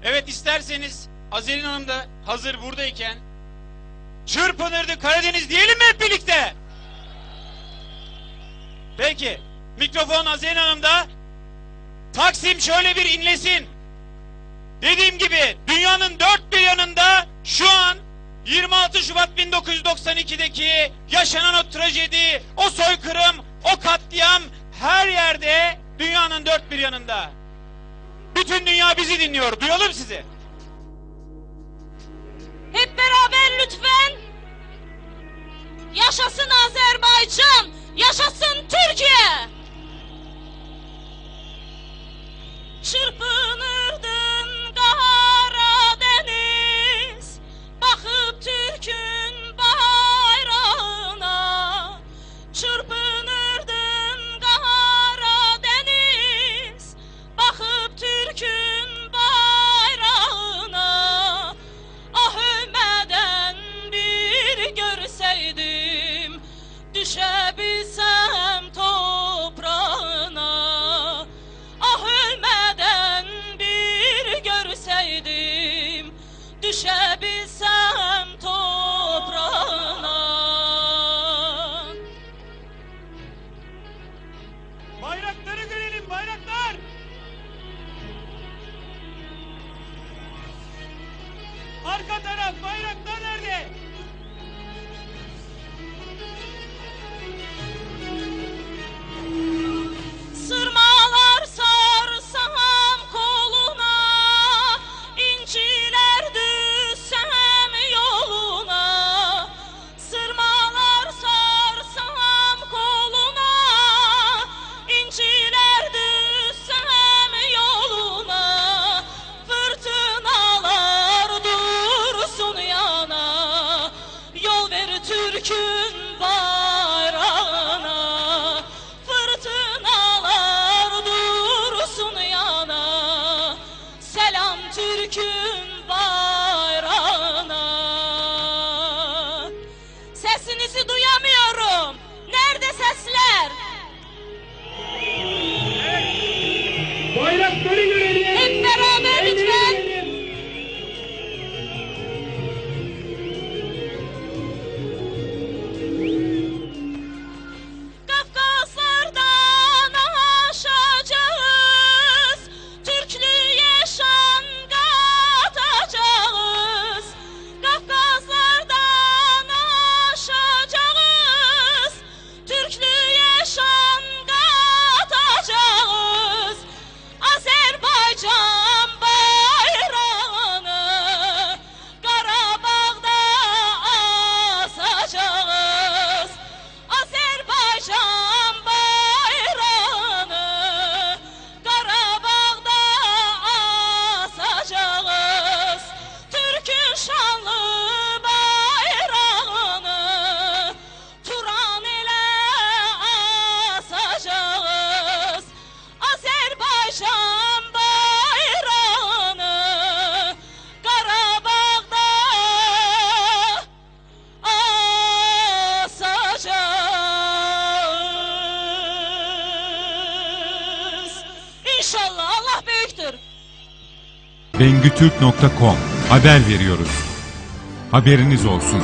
Evet, isterseniz Azer'in Hanım da hazır buradayken çırpınırdı Karadeniz diyelim mi hep birlikte? Peki, mikrofon Azer'in Hanım'da. Taksim şöyle bir inlesin. Dediğim gibi dünyanın dört bir yanında şu an 26 Şubat 1992'deki yaşanan o trajedi, o soykırım, o katliam her yerde dünyanın dört bir yanında. Bütün dünya bizi dinliyor. Duyalım sizi. Hep beraber lütfen. Yaşasın Azerbaycan, yaşasın Türkiye. Çırpınırdın Karadeniz, bakıp Türk'ün bayrağına. Çırpınırdın Karadeniz, bakıp Türk'ün bayrağına. Ah ölmeden bir görseydim, düşebilsem toprağına. Ah ölmeden bir görseydim, düşebilsem toprağına. Bayrakları görelim, bayraklar. Arka taraf, bayraklar nerede? Sırmalar sarsam koluna, inciler düşsem yoluna. Sırmalar sarsam koluna, inciler düşsem yoluna. Fırtınalar dursun yana, yol ver Türk'ün bayrağına. Fırtınalar dursun yana, selam Türk'ün bayrağına. Sesinizi duyamıyorum. Nerede sesler? Bayrakları görelim. Hep beraber lütfen. Kafkaslardan aşacağız, Türklüğe şan katacağız. Kafkaslardan aşacağız, Türklüğe şan katacağız. Azerbaycan bayrağını Qarabağda asacağız. Azerbaycan bayrağını Qarabağda asacağız. Türk'ün şanlı bayrağını Turan elə asacağız. Azerbaycan bayrağını Qarabağda asacağız. İnşallah Allah büyüktür. Bengütürk.com haber veriyoruz. Haberiniz olsun.